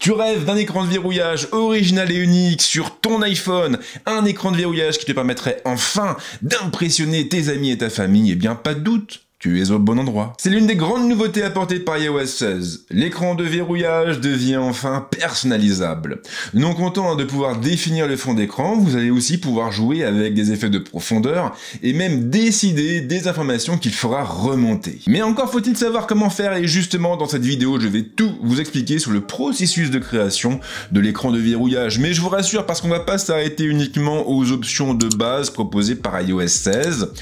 Tu rêves d'un écran de verrouillage original et unique sur ton iPhone, un écran de verrouillage qui te permettrait enfin d'impressionner tes amis et ta famille? Eh bien, pas de doute, tu es au bon endroit. C'est l'une des grandes nouveautés apportées par iOS 16. L'écran de verrouillage devient enfin personnalisable. Non content de pouvoir définir le fond d'écran, vous allez aussi pouvoir jouer avec des effets de profondeur et même décider des informations qu'il fera remonter. Mais encore faut-il savoir comment faire, et justement dans cette vidéo je vais tout vous expliquer sur le processus de création de l'écran de verrouillage. Mais je vous rassure, parce qu'on va pas s'arrêter uniquement aux options de base proposées par iOS 16,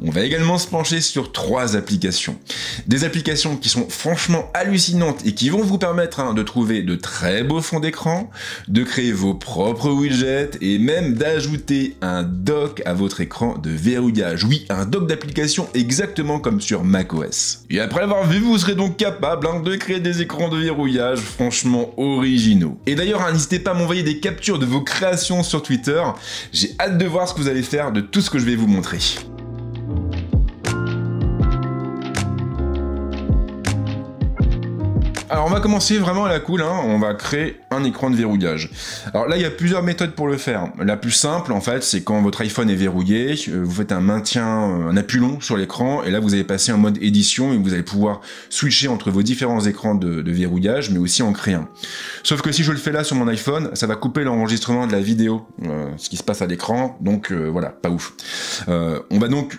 on va également se pencher sur 3 applications. Des applications qui sont franchement hallucinantes et qui vont vous permettre de trouver de très beaux fonds d'écran, de créer vos propres widgets et même d'ajouter un dock à votre écran de verrouillage. Oui, un dock d'application exactement comme sur macOS. Et après l'avoir vu, vous serez donc capable de créer des écrans de verrouillage franchement originaux. Et d'ailleurs, n'hésitez pas à m'envoyer des captures de vos créations sur Twitter. J'ai hâte de voir ce que vous allez faire de tout ce que je vais vous montrer. Alors on va commencer vraiment à la cool, on va créer un écran de verrouillage. Alors là il y a plusieurs méthodes pour le faire. La plus simple en fait, c'est quand votre iPhone est verrouillé, vous faites un maintien, un appui long sur l'écran, et là vous allez passer en mode édition et vous allez pouvoir switcher entre vos différents écrans de verrouillage, mais aussi en créer un. Sauf que si je le fais là sur mon iPhone, ça va couper l'enregistrement de la vidéo, ce qui se passe à l'écran, donc voilà, pas ouf. On va donc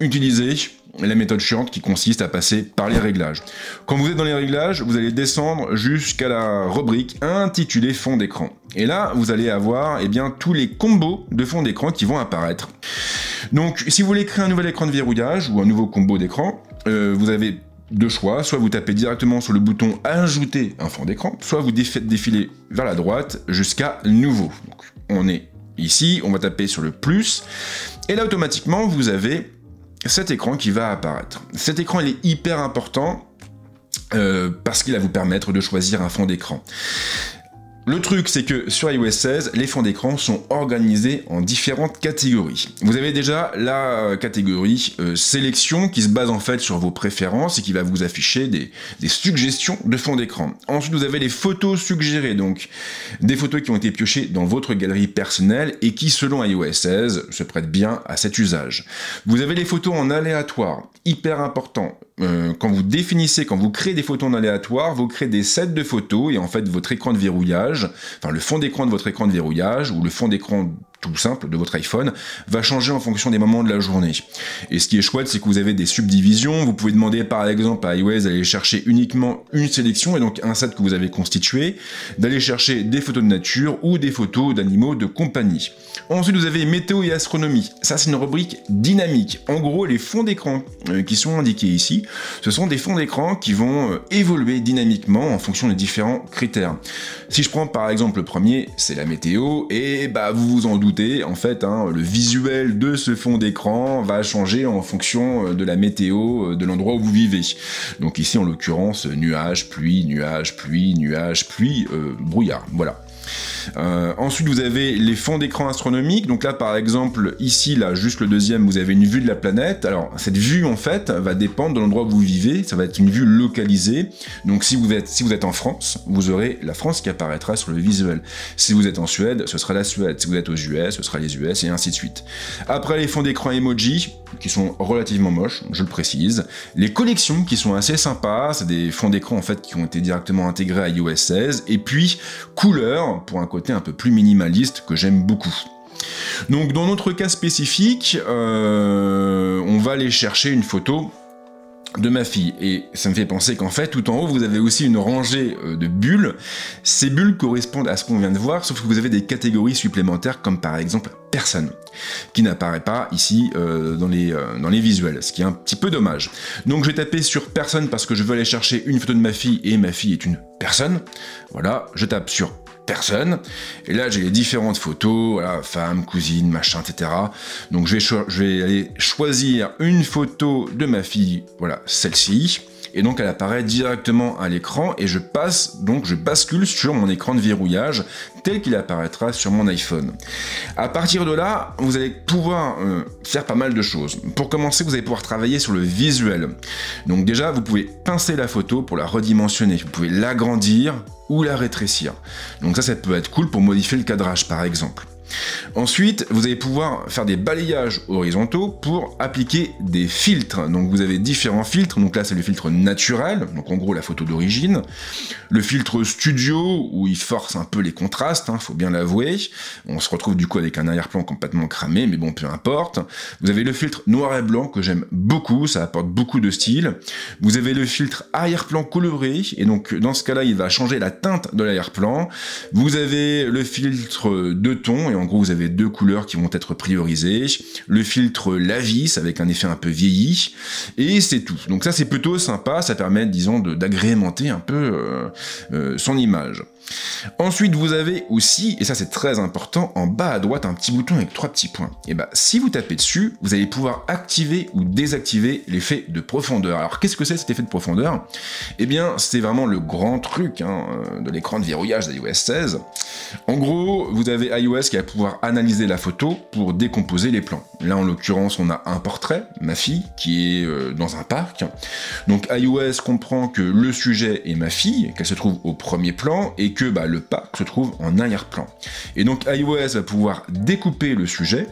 utiliser la méthode chiante qui consiste à passer par les réglages. Quand vous êtes dans les réglages, vous allez descendre jusqu'à la rubrique intitulée fond d'écran. Et là, vous allez avoir tous les combos de fond d'écran qui vont apparaître. Donc, si vous voulez créer un nouvel écran de verrouillage ou un nouveau combo d'écran, vous avez deux choix. Soit vous tapez directement sur le bouton ajouter un fond d'écran, soit vous faites défiler vers la droite jusqu'à nouveau. Donc, on est ici, on va taper sur le plus, et là automatiquement vous avez cet écran qui va apparaître. Cet écran il est hyper important parce qu'il va vous permettre de choisir un fond d'écran. Le truc, c'est que sur iOS 16, les fonds d'écran sont organisés en différentes catégories. Vous avez déjà la catégorie sélection qui se base en fait sur vos préférences et qui va vous afficher des suggestions de fonds d'écran. Ensuite, vous avez les photos suggérées, donc des photos qui ont été piochées dans votre galerie personnelle et qui, selon iOS 16, se prêtent bien à cet usage. Vous avez les photos en aléatoire, hyper important. Quand vous créez des photos en aléatoire, vous créez des sets de photos et en fait votre écran de verrouillage, enfin le fond d'écran de votre écran de verrouillage ou le fond d'écran tout simple de votre iPhone va changer en fonction des moments de la journée. Et ce qui est chouette, c'est que vous avez des subdivisions. Vous pouvez demander par exemple à iOS d'aller chercher uniquement une sélection et donc un set que vous avez constitué, d'aller chercher des photos de nature ou des photos d'animaux de compagnie. Ensuite, vous avez météo et astronomie. Ça, c'est une rubrique dynamique. En gros, les fonds d'écran qui sont indiqués ici, ce sont des fonds d'écran qui vont évoluer dynamiquement en fonction des différents critères. Si je prends par exemple le premier, c'est la météo, et vous vous en doutez, en fait, le visuel de ce fond d'écran va changer en fonction de la météo de l'endroit où vous vivez. Donc ici, en l'occurrence, nuages, pluie, nuages, pluie, nuages, pluie, brouillard, voilà. Ensuite vous avez les fonds d'écran astronomiques, donc là par exemple ici là juste le deuxième, vous avez une vue de la planète. Alors cette vue en fait va dépendre de l'endroit où vous vivez, ça va être une vue localisée. Donc si vous êtes en France, vous aurez la France qui apparaîtra sur le visuel. Si vous êtes en Suède, ce sera la Suède. Si vous êtes aux US, ce sera les US, et ainsi de suite. Après les fonds d'écran emoji qui sont relativement moches, je le précise. Les collections qui sont assez sympas, c'est des fonds d'écran en fait qui ont été directement intégrés à iOS 16, et puis couleurs pour un côté un peu plus minimaliste que j'aime beaucoup. Donc dans notre cas spécifique, on va aller chercher une photo de ma fille, et ça me fait penser qu'en fait tout en haut vous avez aussi une rangée de bulles. Ces bulles correspondent à ce qu'on vient de voir, sauf que vous avez des catégories supplémentaires comme par exemple personne, qui n'apparaît pas ici dans les visuels, ce qui est un petit peu dommage. Donc je vais taper sur personne parce que je veux aller chercher une photo de ma fille, et ma fille est une personne. Voilà, je tape sur personne, et là j'ai les différentes photos, voilà, femme, cousine, machin, etc. Donc je vais aller choisir une photo de ma fille, voilà, celle-ci, et donc elle apparaît directement à l'écran et je bascule sur mon écran de verrouillage tel qu'il apparaîtra sur mon iPhone. À partir de là, vous allez pouvoir faire pas mal de choses. Pour commencer, vous allez pouvoir travailler sur le visuel. Donc déjà, vous pouvez pincer la photo pour la redimensionner. Vous pouvez l'agrandir ou la rétrécir. Donc ça peut être cool pour modifier le cadrage par exemple. Ensuite, vous allez pouvoir faire des balayages horizontaux pour appliquer des filtres. Donc vous avez différents filtres, donc là c'est le filtre naturel, donc en gros la photo d'origine. Le filtre studio, où il force un peu les contrastes, faut bien l'avouer. On se retrouve du coup avec un arrière-plan complètement cramé, mais bon, peu importe. Vous avez le filtre noir et blanc, que j'aime beaucoup, ça apporte beaucoup de style. Vous avez le filtre arrière-plan coloré, et donc dans ce cas-là, il va changer la teinte de l'arrière-plan. Vous avez le filtre deux tons, et en gros, vous avez deux couleurs qui vont être priorisées. Le filtre Lavis, avec un effet un peu vieilli, et c'est tout. Donc ça, c'est plutôt sympa, ça permet, disons, d'agrémenter un peu son image. Ensuite, vous avez aussi, et ça c'est très important, en bas à droite, un petit bouton avec 3 petits points. Et bah, si vous tapez dessus, vous allez pouvoir activer ou désactiver l'effet de profondeur. Alors, qu'est-ce que c'est cet effet de profondeur? Eh bien, c'est vraiment le grand truc de l'écran de verrouillage d'iOS 16. En gros, vous avez iOS qui va pouvoir analyser la photo pour décomposer les plans. Là, en l'occurrence, on a un portrait, ma fille, qui est dans un parc. Donc, iOS comprend que le sujet est ma fille, qu'elle se trouve au premier plan, et que le parc se trouve en arrière-plan. Et donc iOS va pouvoir découper le sujet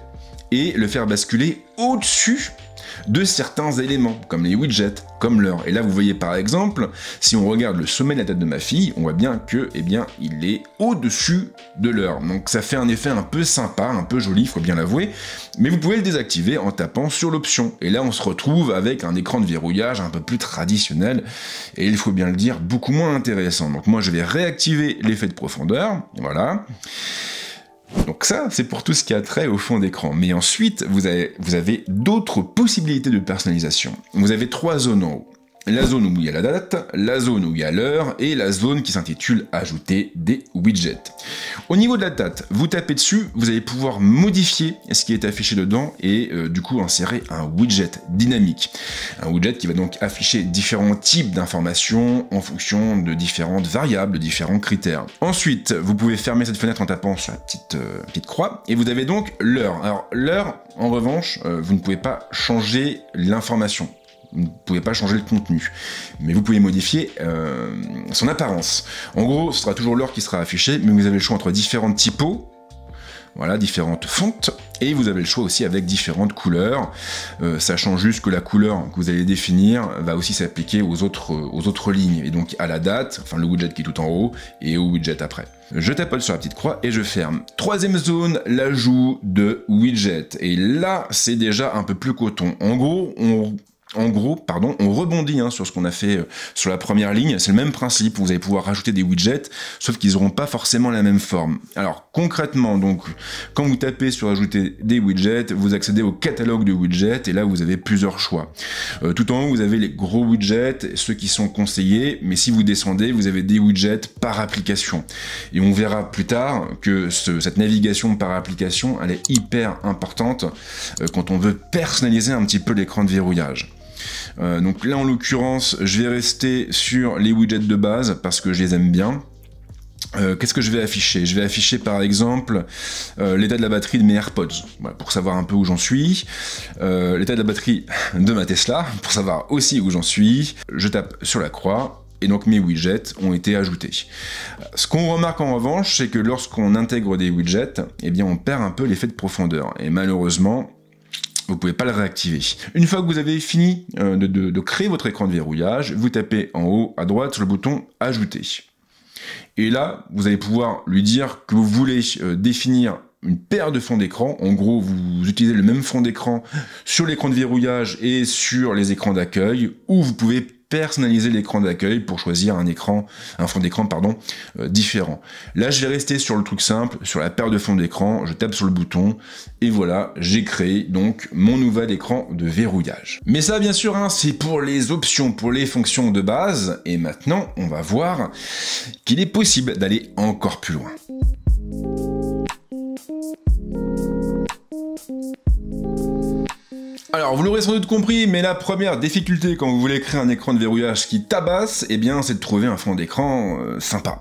et le faire basculer au-dessus de certains éléments, comme les widgets, comme l'heure. Et là, vous voyez par exemple, si on regarde le sommet de la tête de ma fille, on voit bien que, il est au-dessus de l'heure. Donc ça fait un effet un peu sympa, un peu joli, il faut bien l'avouer. Mais vous pouvez le désactiver en tapant sur l'option. Et là, on se retrouve avec un écran de verrouillage un peu plus traditionnel, et il faut bien le dire, beaucoup moins intéressant. Donc moi, je vais réactiver l'effet de profondeur, voilà. Donc ça, c'est pour tout ce qui a trait au fond d'écran. Mais ensuite, vous avez d'autres possibilités de personnalisation. Vous avez 3 zones en haut. La zone où il y a la date, la zone où il y a l'heure, et la zone qui s'intitule « Ajouter des widgets ». Au niveau de la date, vous tapez dessus, vous allez pouvoir modifier ce qui est affiché dedans, et du coup insérer un widget dynamique. Un widget qui va donc afficher différents types d'informations en fonction de différentes variables, de différents critères. Ensuite, vous pouvez fermer cette fenêtre en tapant sur la petite croix, et vous avez donc l'heure. Alors l'heure, en revanche, vous ne pouvez pas changer l'information. Vous ne pouvez pas changer le contenu, mais vous pouvez modifier son apparence. En gros, ce sera toujours l'heure qui sera affichée, mais vous avez le choix entre différentes typos, voilà, différentes fontes, et vous avez le choix aussi avec différentes couleurs, sachant juste que la couleur que vous allez définir va aussi s'appliquer aux autres lignes, et donc à la date, enfin le widget qui est tout en haut, et au widget après. Je tapote sur la petite croix et je ferme. Troisième zone, l'ajout de widgets. Et là, c'est déjà un peu plus coton. En gros, on rebondit sur ce qu'on a fait sur la première ligne. C'est le même principe, vous allez pouvoir rajouter des widgets, sauf qu'ils n'auront pas forcément la même forme. Alors concrètement, donc, quand vous tapez sur ajouter des widgets, vous accédez au catalogue de widgets, et là vous avez plusieurs choix. Tout en haut, vous avez les gros widgets, ceux qui sont conseillés, mais si vous descendez, vous avez des widgets par application. Et on verra plus tard que cette navigation par application, elle est hyper importante quand on veut personnaliser un petit peu l'écran de verrouillage. Donc là en l'occurrence je vais rester sur les widgets de base parce que je les aime bien. Qu'est-ce que je vais afficher? Je vais afficher par exemple l'état de la batterie de mes AirPods, voilà, pour savoir un peu où j'en suis, l'état de la batterie de ma Tesla, pour savoir aussi où j'en suis. Je tape sur la croix, et donc mes widgets ont été ajoutés. Ce qu'on remarque en revanche, c'est que lorsqu'on intègre des widgets, eh bien on perd un peu l'effet de profondeur, et malheureusement, vous ne pouvez pas le réactiver. Une fois que vous avez fini de créer votre écran de verrouillage, vous tapez en haut à droite sur le bouton « Ajouter ». Et là, vous allez pouvoir lui dire que vous voulez définir une paire de fonds d'écran. En gros, vous utilisez le même fond d'écran sur l'écran de verrouillage et sur les écrans d'accueil, ou vous pouvez personnaliser l'écran d'accueil pour choisir un fond d'écran différent. Là, je vais rester sur le truc simple, sur la paire de fonds d'écran, je tape sur le bouton, et voilà, j'ai créé donc mon nouvel écran de verrouillage. Mais ça, bien sûr, c'est pour les options, pour les fonctions de base, et maintenant, on va voir qu'il est possible d'aller encore plus loin. Alors, vous l'aurez sans doute compris, mais la première difficulté quand vous voulez créer un écran de verrouillage qui tabasse, eh bien, c'est de trouver un fond d'écran sympa.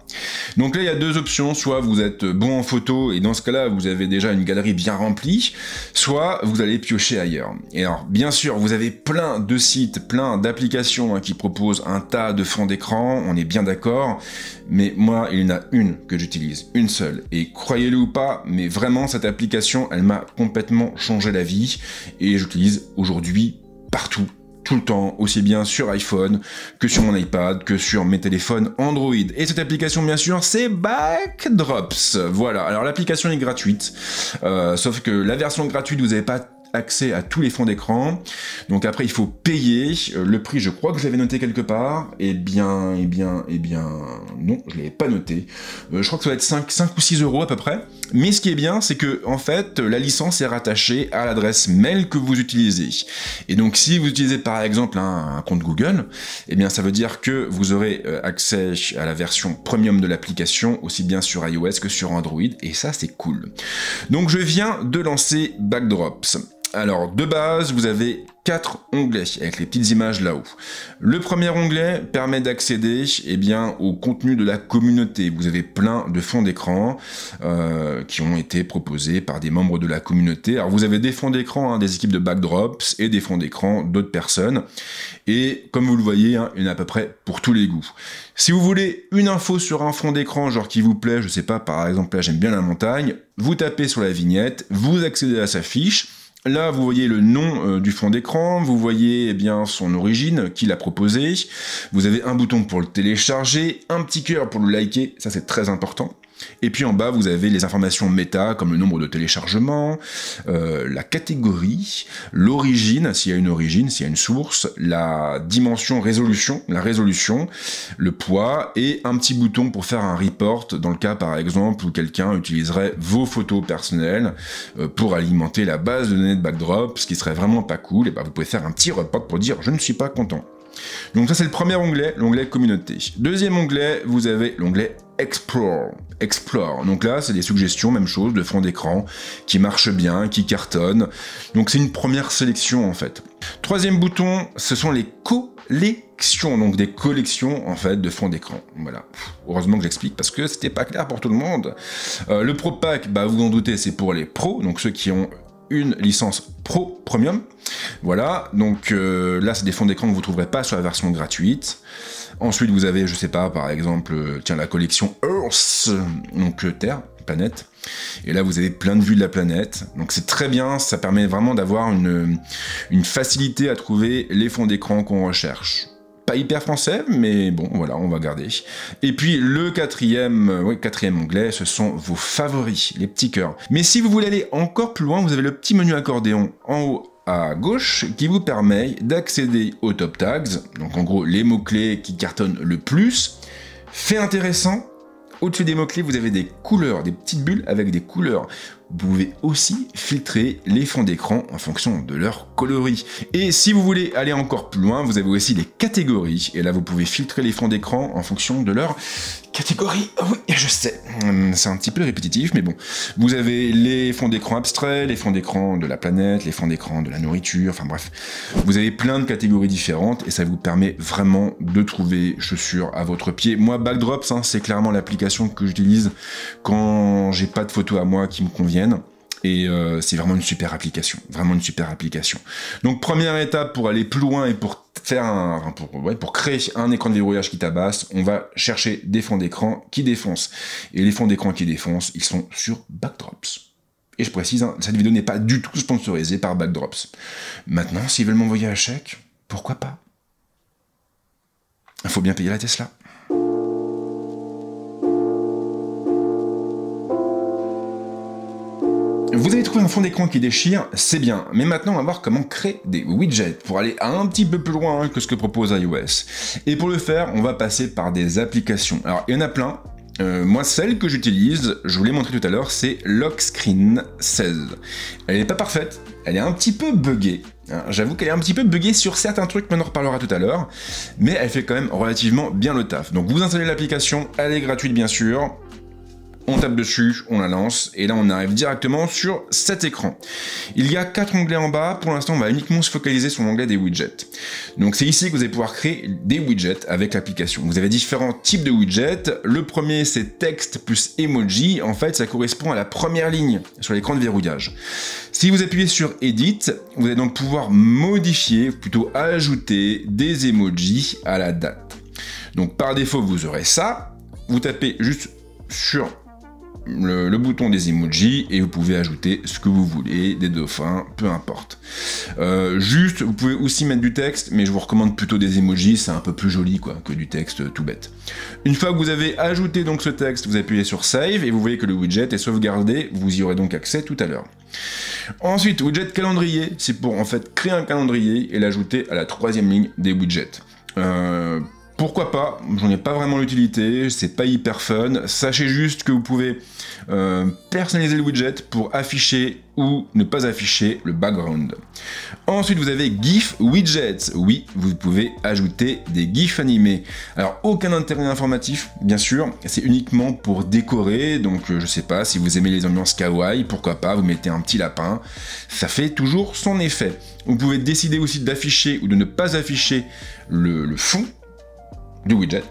Donc là, il y a deux options, soit vous êtes bon en photo, et dans ce cas-là, vous avez déjà une galerie bien remplie, soit vous allez piocher ailleurs. Et alors, bien sûr, vous avez plein de sites, plein d'applications qui proposent un tas de fonds d'écran, on est bien d'accord, mais moi, il y en a une que j'utilise, une seule. Et croyez-le ou pas, mais vraiment, cette application, elle m'a complètement changé la vie, et j'utilise aujourd'hui partout, tout le temps, aussi bien sur iPhone que sur mon iPad, que sur mes téléphones Android. Et cette application, bien sûr, c'est Backdrops. Voilà, alors l'application est gratuite, sauf que la version gratuite, vous n'avez pas accès à tous les fonds d'écran, donc après il faut payer, le prix je crois que je l'avais noté quelque part, eh bien, non, je l'avais pas noté, je crois que ça va être 5 ou 6 euros à peu près, mais ce qui est bien, c'est que, en fait, la licence est rattachée à l'adresse mail que vous utilisez, et donc si vous utilisez par exemple un compte Google, eh bien ça veut dire que vous aurez accès à la version premium de l'application, aussi bien sur iOS que sur Android, et ça c'est cool. Donc je viens de lancer Backdrops. Alors, de base, vous avez 4 onglets avec les petites images là-haut. Le premier onglet permet d'accéder au contenu de la communauté. Vous avez plein de fonds d'écran qui ont été proposés par des membres de la communauté. Alors, vous avez des fonds d'écran des équipes de Backdrops et des fonds d'écran d'autres personnes. Et comme vous le voyez, il y en a à peu près pour tous les goûts. Si vous voulez une info sur un fond d'écran, genre qui vous plaît, je sais pas, par exemple, là j'aime bien la montagne, vous tapez sur la vignette, vous accédez à sa fiche. Là, vous voyez le nom du fond d'écran, vous voyez son origine, qui l'a proposé, vous avez un bouton pour le télécharger, un petit cœur pour le liker, ça c'est très important. Et puis en bas, vous avez les informations méta, comme le nombre de téléchargements, la catégorie, l'origine, s'il y a une origine, s'il y a une source, la dimension résolution, le poids, et un petit bouton pour faire un report, dans le cas par exemple où quelqu'un utiliserait vos photos personnelles pour alimenter la base de données de Backdrop, ce qui serait vraiment pas cool, et vous pouvez faire un petit report pour dire « je ne suis pas content ». Donc ça c'est le premier onglet, l'onglet communauté. Deuxième onglet, vous avez l'onglet Explore. Donc là, c'est des suggestions, même chose, de fond d'écran, qui marchent bien, qui cartonnent. Donc c'est une première sélection en fait. Troisième bouton, ce sont les collections, donc des collections en fait de fonds d'écran. Voilà. Heureusement que j'explique parce que c'était pas clair pour tout le monde. Le Pro Pack, vous en doutez, c'est pour les pros, donc ceux qui ont une licence Pro Premium. Voilà, donc là c'est des fonds d'écran que vous ne trouverez pas sur la version gratuite. Ensuite vous avez, je sais pas, par exemple, la collection Earth, donc Terre, planète. Et là vous avez plein de vues de la planète, donc c'est très bien, ça permet vraiment d'avoir une facilité à trouver les fonds d'écran qu'on recherche. Pas hyper français, mais bon, voilà, on va garder. Et puis le quatrième onglet, ce sont vos favoris, les petits cœurs. Mais si vous voulez aller encore plus loin, vous avez le petit menu accordéon en haut à gauche qui vous permet d'accéder aux top tags, donc en gros les mots-clés qui cartonnent le plus. Fait intéressant, au-dessus des mots-clés, vous avez des couleurs, des petites bulles avec des couleurs. Vous pouvez aussi filtrer les fonds d'écran en fonction de leur coloris. Et si vous voulez aller encore plus loin, vous avez aussi les catégories. Et là, vous pouvez filtrer les fonds d'écran en fonction de leur catégorie. Oh oui, je sais, c'est un petit peu répétitif, mais bon. Vous avez les fonds d'écran abstraits, les fonds d'écran de la planète, les fonds d'écran de la nourriture, enfin bref. Vous avez plein de catégories différentes et ça vous permet vraiment de trouver chaussures à votre pied. Moi, Backdrops, c'est clairement l'application que j'utilise quand j'ai pas de photos à moi qui me conviennent. Et c'est vraiment une super application, Donc première étape pour aller plus loin et pour faire pour créer un écran de verrouillage qui tabasse, on va chercher des fonds d'écran qui défoncent. Et les fonds d'écran qui défoncent, ils sont sur Backdrops. Et je précise, cette vidéo n'est pas du tout sponsorisée par Backdrops. Maintenant, s'ils veulent m'envoyer un chèque, pourquoi pas? Il faut bien payer la Tesla. Vous avez trouvé un fond d'écran qui déchire, c'est bien, mais maintenant on va voir comment créer des widgets pour aller un petit peu plus loin que ce que propose iOS. Et pour le faire, on va passer par des applications. Alors il y en a plein. Moi, celle que j'utilise, je vous l'ai montré tout à l'heure, c'est Lockscreen 16. Elle n'est pas parfaite, elle est un petit peu buggée. J'avoue qu'elle est un petit peu buggée sur certains trucs, mais on en reparlera tout à l'heure. Mais elle fait quand même relativement bien le taf. Donc vous installez l'application, elle est gratuite bien sûr. On tape dessus, on la lance, et là on arrive directement sur cet écran. Il y a 4 onglets en bas, pour l'instant on va uniquement se focaliser sur l'onglet des widgets. Donc c'est ici que vous allez pouvoir créer des widgets avec l'application. Vous avez différents types de widgets. Le premier c'est texte plus emoji, en fait ça correspond à la première ligne sur l'écran de verrouillage. Si vous appuyez sur Edit, vous allez donc pouvoir modifier, plutôt ajouter des emojis à la date. Donc par défaut vous aurez ça, vous tapez juste sur le bouton des emojis et vous pouvez ajouter ce que vous voulez, des dauphins, peu importe. Juste, vous pouvez aussi mettre du texte, mais je vous recommande plutôt des emojis, c'est un peu plus joli quoi, que du texte tout bête. Une fois que vous avez ajouté donc ce texte, vous appuyez sur Save et vous voyez que le widget est sauvegardé, vous y aurez donc accès tout à l'heure. Ensuite, widget calendrier, c'est pour en fait créer un calendrier et l'ajouter à la 3e ligne des widgets. Pourquoi pas, j'en ai pas vraiment l'utilité, c'est pas hyper fun. Sachez juste que vous pouvez personnaliser le widget pour afficher ou ne pas afficher le background. Ensuite, vous avez GIF Widgets. Oui, vous pouvez ajouter des GIFs animés. Alors, aucun intérêt informatif, bien sûr, c'est uniquement pour décorer. Donc, je sais pas, si vous aimez les ambiances kawaii, pourquoi pas, vous mettez un petit lapin. Ça fait toujours son effet. Vous pouvez décider aussi d'afficher ou de ne pas afficher le fond du widget,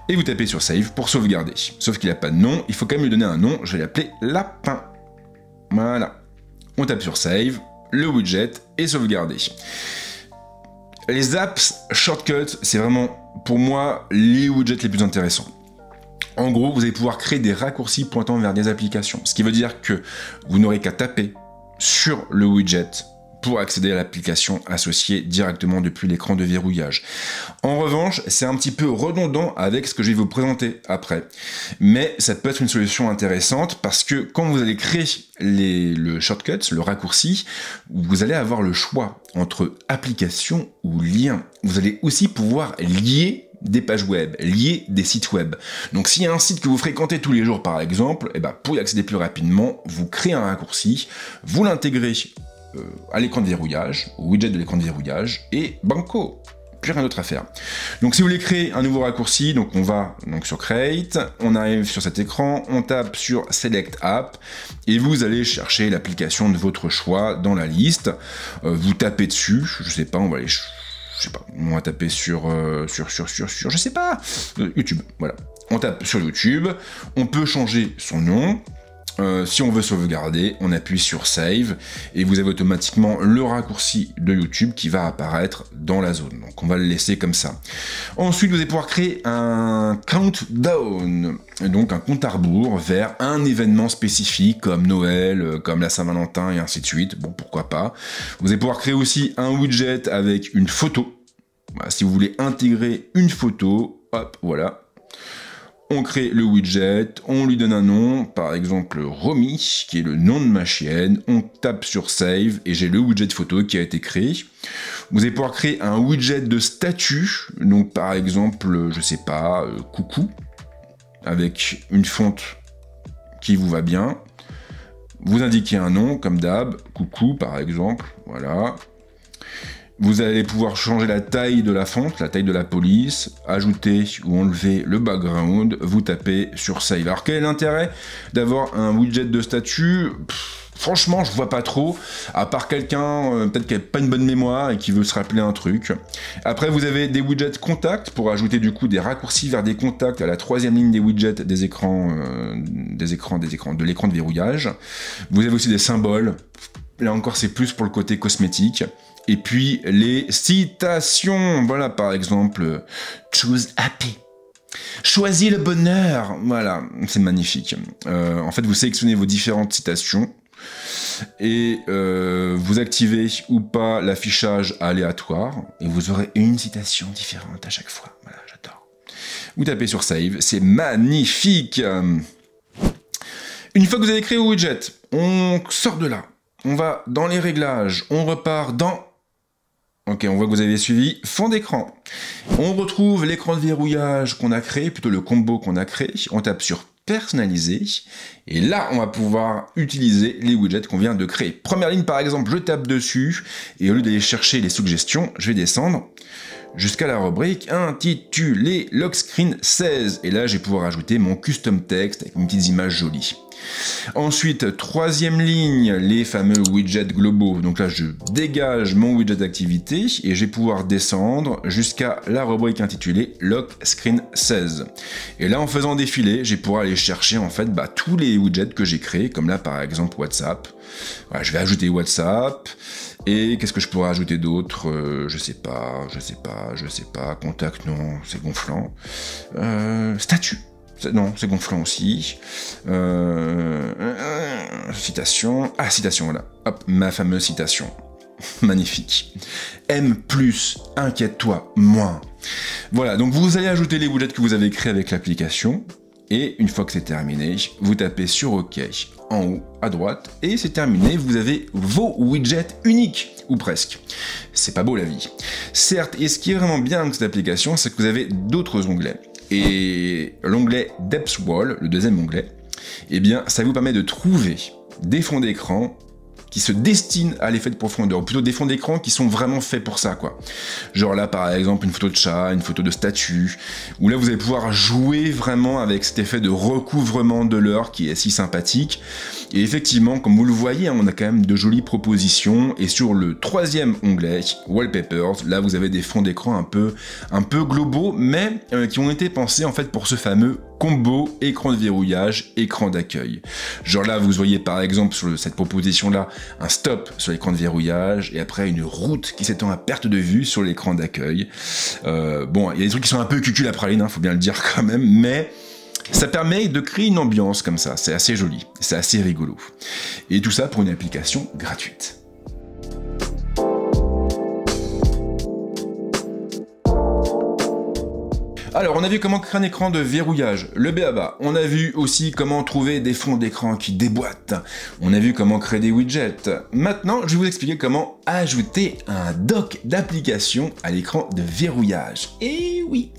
et vous tapez sur Save pour sauvegarder. Sauf qu'il n'a pas de nom, il faut quand même lui donner un nom, je vais l'appeler Lapin. Voilà. On tape sur Save, le widget est sauvegardé. Les apps shortcuts, c'est vraiment, pour moi, les widgets les plus intéressants. En gros, vous allez pouvoir créer des raccourcis pointant vers des applications, ce qui veut dire que vous n'aurez qu'à taper sur le widget pour accéder à l'application associée directement depuis l'écran de verrouillage. En revanche, c'est un petit peu redondant avec ce que je vais vous présenter après. Mais ça peut être une solution intéressante parce que quand vous allez créer le shortcut, le raccourci, vous allez avoir le choix entre application ou lien. Vous allez aussi pouvoir lier des pages web, lier des sites web. Donc s'il y a un site que vous fréquentez tous les jours par exemple, et pour y accéder plus rapidement, vous créez un raccourci, vous l'intégrez à l'écran de verrouillage, au widget de l'écran de verrouillage, et banco, plus rien d'autre à faire. Donc si vous voulez créer un nouveau raccourci, donc on va donc sur Create, on arrive sur cet écran, on tape sur Select App, et vous allez chercher l'application de votre choix dans la liste, vous tapez dessus, je sais pas, on va aller... Je sais pas, on va taper sur je sais pas, YouTube, voilà. On tape sur YouTube, on peut changer son nom. Si on veut sauvegarder, on appuie sur Save et vous avez automatiquement le raccourci de YouTube qui va apparaître dans la zone. Donc on va le laisser comme ça. Ensuite, vous allez pouvoir créer un countdown, donc un compte à rebours vers un événement spécifique comme Noël, comme la Saint-Valentin et ainsi de suite. Bon, pourquoi pas. Vous allez pouvoir créer aussi un widget avec une photo. Voilà, si vous voulez intégrer une photo, hop, voilà. On crée le widget, on lui donne un nom, par exemple Romy, qui est le nom de ma chienne, on tape sur Save, et j'ai le widget photo qui a été créé. Vous allez pouvoir créer un widget de statut, donc par exemple, je sais pas, coucou, avec une fonte qui vous va bien. Vous indiquez un nom, comme d'hab, coucou par exemple, voilà. Vous allez pouvoir changer la taille de la fonte, la taille de la police, ajouter ou enlever le background, vous tapez sur Save. Alors quel est l'intérêt d'avoir un widget de statut ? Franchement, je vois pas trop, à part quelqu'un peut-être qui n'a pas une bonne mémoire et qui veut se rappeler un truc. Après, vous avez des widgets contacts pour ajouter du coup des raccourcis vers des contacts à la 3e ligne des widgets des écrans, de l'écran de verrouillage. Vous avez aussi des symboles. Là encore, c'est plus pour le côté cosmétique. Et puis, les citations. Voilà, par exemple, choose happy. Choisis le bonheur. Voilà, c'est magnifique. En fait, vous sélectionnez vos différentes citations et vous activez ou pas l'affichage aléatoire et vous aurez une citation différente à chaque fois. Voilà, j'adore. Vous tapez sur Save, c'est magnifique. Une fois que vous avez créé vos widgets, on sort de là. On va dans les réglages, on repart dans... Ok, on voit que vous avez suivi fond d'écran. On retrouve l'écran de verrouillage qu'on a créé, plutôt le combo qu'on a créé. On tape sur personnaliser. Et là, on va pouvoir utiliser les widgets qu'on vient de créer. Première ligne, par exemple, je tape dessus. Et au lieu d'aller chercher les suggestions, je vais descendre. jusqu'à la rubrique intitulée Lock Screen 16. Et là, je vais pouvoir ajouter mon custom text avec une petite image jolie. Ensuite, troisième ligne, les fameux widgets globaux. Donc là, je dégage mon widget d'activité et je vais pouvoir descendre jusqu'à la rubrique intitulée Lock Screen 16. Et là, en faisant défiler, je vais pouvoir aller chercher en fait tous les widgets que j'ai créés, comme là par exemple WhatsApp. Voilà, je vais ajouter WhatsApp. Et qu'est-ce que je pourrais ajouter d'autre? Je sais pas. Contact, non, c'est gonflant. Statut. Non, c'est gonflant aussi. Citation. Ah, citation, voilà. Hop, ma fameuse citation. Magnifique. M+, inquiète-toi moins. Voilà, donc vous allez ajouter les widgets que vous avez créés avec l'application. Et une fois que c'est terminé, vous tapez sur OK en haut à droite. Et c'est terminé, vous avez vos widgets uniques. Ou presque. C'est pas beau la vie. Certes, et ce qui est vraiment bien avec cette application, c'est que vous avez d'autres onglets. Et l'onglet Depth Wall, le deuxième onglet, eh bien, ça vous permet de trouver des fonds d'écran qui se destinent à l'effet de profondeur, ou plutôt des fonds d'écran qui sont vraiment faits pour ça, quoi. Genre là, par exemple, une photo de chat, une photo de statue, où là, vous allez pouvoir jouer vraiment avec cet effet de recouvrement de l'heure qui est si sympathique. Et effectivement, comme vous le voyez, on a quand même de jolies propositions. Et sur le troisième onglet, Wallpapers, là, vous avez des fonds d'écran un peu globaux, mais qui ont été pensés en fait pour ce fameux combo écran de verrouillage, écran d'accueil. Genre là, vous voyez par exemple sur cette proposition-là, un stop sur l'écran de verrouillage, et après une route qui s'étend à perte de vue sur l'écran d'accueil. Bon, il y a des trucs qui sont un peu cucul à praline, faut bien le dire quand même, mais ça permet de créer une ambiance comme ça, c'est assez joli, c'est assez rigolo. Et tout ça pour une application gratuite. Alors, on a vu comment créer un écran de verrouillage, le b.a.-ba. On a vu aussi comment trouver des fonds d'écran qui déboîtent. On a vu comment créer des widgets. Maintenant, je vais vous expliquer comment ajouter un dock d'application à l'écran de verrouillage. Et oui.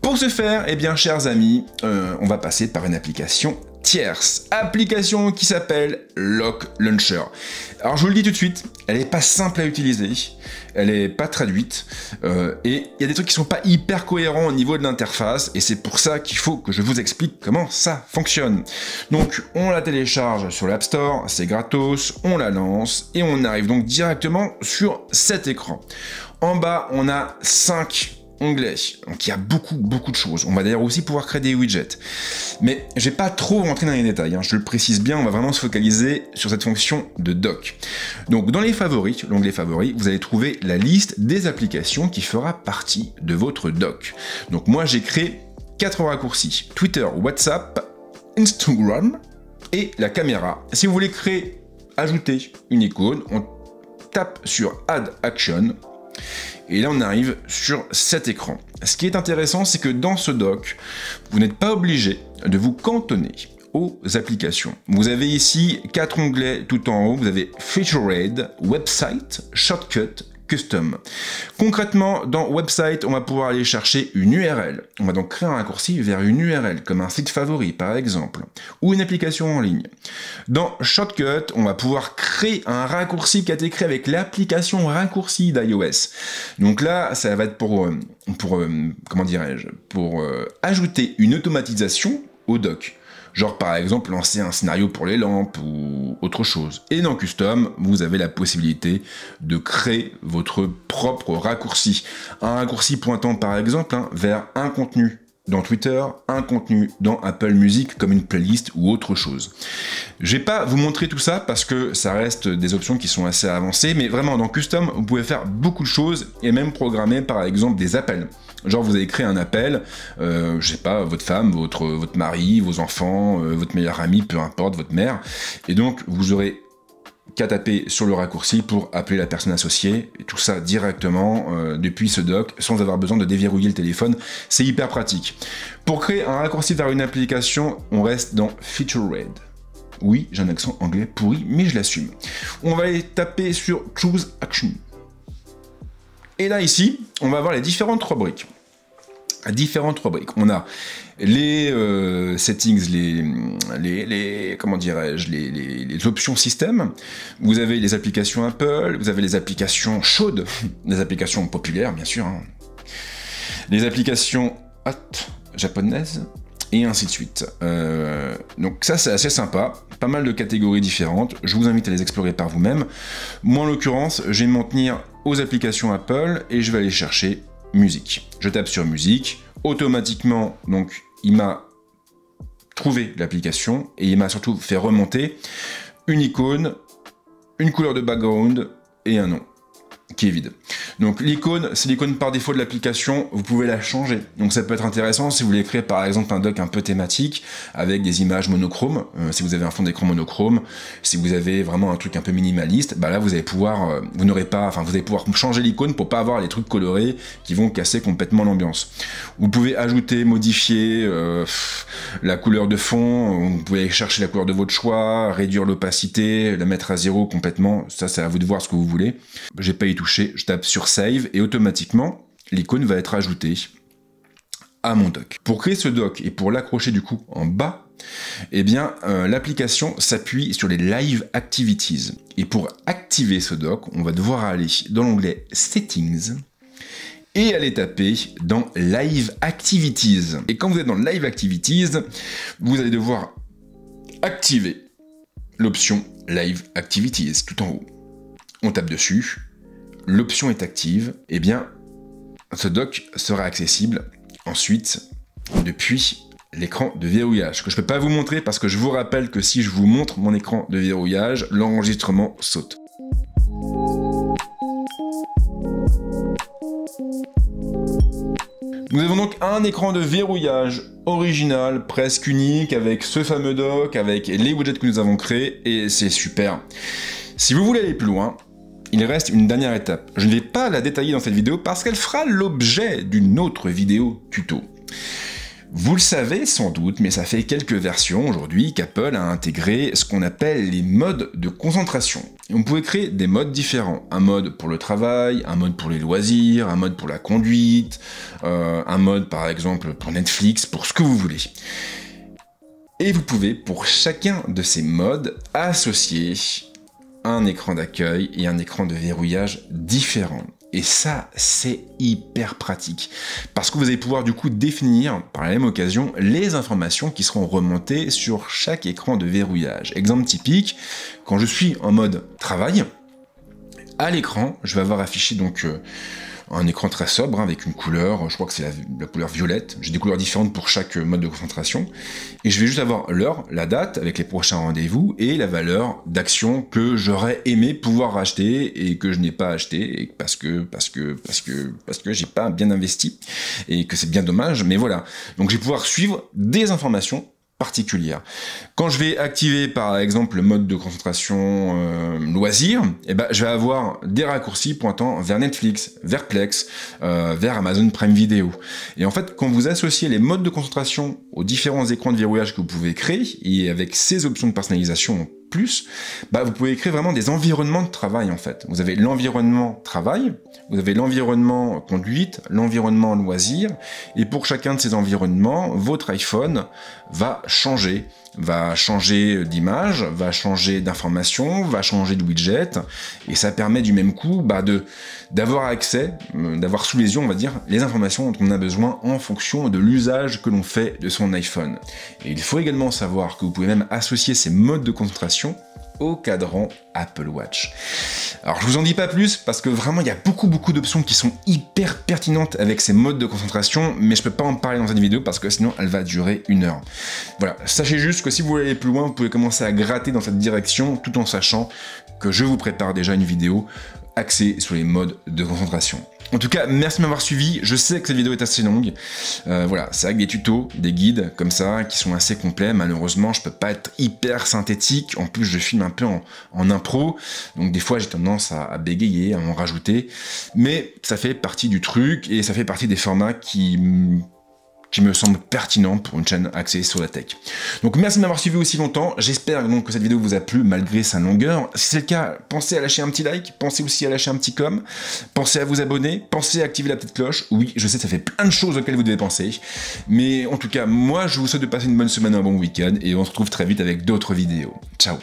Pour ce faire, eh bien, chers amis, on va passer par une application tierce. Application qui s'appelle Lock Launcher. Alors je vous le dis tout de suite, elle n'est pas simple à utiliser, elle n'est pas traduite, et il y a des trucs qui sont pas hyper cohérents au niveau de l'interface, et c'est pour ça qu'il faut que je vous explique comment ça fonctionne. Donc on la télécharge sur l'App Store, c'est gratos, on la lance, et on arrive donc directement sur cet écran. En bas, on a 5 onglets, donc il y a beaucoup de choses. On va d'ailleurs aussi pouvoir créer des widgets. Mais je vais pas trop rentrer dans les détails, hein. Je le précise bien, on va vraiment se focaliser sur cette fonction de dock. Donc dans les favoris, l'onglet favoris, vous allez trouver la liste des applications qui fera partie de votre dock. Donc moi j'ai créé 4 raccourcis, Twitter, WhatsApp, Instagram et la caméra. Si vous voulez créer, ajouter une icône, on tape sur Add Action. Et là, on arrive sur cet écran. Ce qui est intéressant, c'est que dans ce dock, vous n'êtes pas obligé de vous cantonner aux applications. Vous avez ici 4 onglets tout en haut. Vous avez Featured, Website, Shortcut, Custom. Concrètement, dans Website, on va pouvoir aller chercher une URL. On va donc créer un raccourci vers une URL, comme un site favori par exemple, ou une application en ligne. Dans Shortcut, on va pouvoir créer un raccourci qui a été créé avec l'application raccourci d'iOS. Donc là, ça va être pour ajouter une automatisation au dock. Genre par exemple lancer un scénario pour les lampes ou autre chose. Et dans Custom, vous avez la possibilité de créer votre propre raccourci. Un raccourci pointant par exemple vers un contenu dans Twitter, un contenu dans Apple Music comme une playlist ou autre chose. Je vais pas vous montrer tout ça parce que ça reste des options qui sont assez avancées, mais vraiment dans Custom, vous pouvez faire beaucoup de choses et même programmer par exemple des appels. Genre vous avez créé un appel, je sais pas, votre femme, votre mari, vos enfants, votre meilleur ami, peu importe, votre mère, et donc vous aurez qu'à taper sur le raccourci pour appeler la personne associée, et tout ça directement depuis ce dock, sans avoir besoin de déverrouiller le téléphone, c'est hyper pratique. Pour créer un raccourci vers une application, on reste dans Featured. Oui, j'ai un accent anglais pourri, mais je l'assume. On va aller taper sur Choose Action. Et là, ici, on va avoir les différentes 3 briques. On a les settings, les options système. Vous avez les applications Apple, vous avez les applications chaudes, les applications populaires, bien sûr, les applications japonaises, et ainsi de suite. Donc ça, c'est assez sympa, pas mal de catégories différentes, je vous invite à les explorer par vous-même. Moi, en l'occurrence, je vais m'en tenir aux applications Apple, et je vais aller chercher musique. Je tape sur musique, automatiquement, donc, il m'a trouvé l'application, et il m'a surtout fait remonter une icône, une couleur de background, et un nom, qui est vide. Donc l'icône, c'est l'icône par défaut de l'application, vous pouvez la changer. Donc ça peut être intéressant si vous voulez créer par exemple un doc un peu thématique, avec des images monochromes, si vous avez un fond d'écran monochrome, si vous avez vraiment un truc un peu minimaliste, bah là vous allez pouvoir, vous allez pouvoir changer l'icône pour pas avoir les trucs colorés qui vont casser complètement l'ambiance. Vous pouvez ajouter, modifier la couleur de fond, vous pouvez aller chercher la couleur de votre choix, réduire l'opacité, la mettre à 0 complètement, ça c'est à vous de voir ce que vous voulez. J'ai pas y touché, je tape sur Save et automatiquement l'icône va être ajoutée à mon doc. Pour créer ce doc et pour l'accrocher du coup en bas, eh bien l'application s'appuie sur les Live Activities. Et pour activer ce doc, on va devoir aller dans l'onglet Settings et aller taper dans Live Activities. Et quand vous êtes dans Live Activities, vous allez devoir activer l'option Live Activities tout en haut. On tape dessus. L'option est active, et bien ce doc sera accessible ensuite depuis l'écran de verrouillage, que je ne peux pas vous montrer parce que je vous rappelle que si je vous montre mon écran de verrouillage, l'enregistrement saute. Nous avons donc un écran de verrouillage original, presque unique, avec ce fameux doc, avec les widgets que nous avons créés, et c'est super. Si vous voulez aller plus loin, il reste une dernière étape. Je ne vais pas la détailler dans cette vidéo parce qu'elle fera l'objet d'une autre vidéo tuto. Vous le savez sans doute, mais ça fait quelques versions aujourd'hui qu'Apple a intégré ce qu'on appelle les modes de concentration. Et on pouvait créer des modes différents. Un mode pour le travail, un mode pour les loisirs, un mode pour la conduite, un mode par exemple pour Netflix, pour ce que vous voulez. Et vous pouvez pour chacun de ces modes associer un écran d'accueil et un écran de verrouillage différent. Et ça, c'est hyper pratique. Parce que vous allez pouvoir du coup définir, par la même occasion, les informations qui seront remontées sur chaque écran de verrouillage. Exemple typique, quand je suis en mode travail, à l'écran, je vais avoir affiché donc un écran très sobre, avec une couleur, je crois que c'est la couleur violette. J'ai des couleurs différentes pour chaque mode de concentration. Et je vais juste avoir l'heure, la date, avec les prochains rendez-vous, et la valeur d'action que j'aurais aimé pouvoir acheter et que je n'ai pas acheté, et parce que j'ai pas bien investi, et que c'est bien dommage, mais voilà. Donc je vais pouvoir suivre des informations particulière. Quand je vais activer par exemple le mode de concentration loisir, eh ben, je vais avoir des raccourcis pointant vers Netflix, vers Plex, vers Amazon Prime Video. Et en fait, quand vous associez les modes de concentration aux différents écrans de verrouillage que vous pouvez créer, et avec ces options de personnalisation en plus, bah, vous pouvez créer vraiment des environnements de travail en fait. Vous avez l'environnement travail, vous avez l'environnement conduite, l'environnement loisir, et pour chacun de ces environnements, votre iPhone va changer d'image, va changer d'information, va changer de widget, et ça permet du même coup d'avoir accès, d'avoir sous les yeux, on va dire, les informations dont on a besoin en fonction de l'usage que l'on fait de son iPhone. Et il faut également savoir que vous pouvez même associer ces modes de concentration au cadran Apple Watch. Alors je vous en dis pas plus parce que vraiment il y a beaucoup d'options qui sont hyper pertinentes avec ces modes de concentration, mais je peux pas en parler dans cette vidéo parce que sinon elle va durer 1 heure. Voilà, sachez juste que si vous voulez aller plus loin, vous pouvez commencer à gratter dans cette direction tout en sachant que je vous prépare déjà une vidéo axée sur les modes de concentration. En tout cas, merci de m'avoir suivi. Je sais que cette vidéo est assez longue. Voilà, c'est avec des tutos, des guides comme ça, qui sont assez complets. Malheureusement, je peux pas être hyper synthétique. En plus, je filme un peu en impro. Donc des fois, j'ai tendance à bégayer, à en rajouter. Mais ça fait partie du truc et ça fait partie des formats qui me semble pertinent pour une chaîne axée sur la tech. Donc merci de m'avoir suivi aussi longtemps, j'espère donc que cette vidéo vous a plu malgré sa longueur. Si c'est le cas, pensez à lâcher un petit like, pensez aussi à lâcher un petit com, pensez à vous abonner, pensez à activer la petite cloche. Oui, je sais, ça fait plein de choses auxquelles vous devez penser, mais en tout cas, moi je vous souhaite de passer une bonne semaine, un bon week-end, et on se retrouve très vite avec d'autres vidéos. Ciao.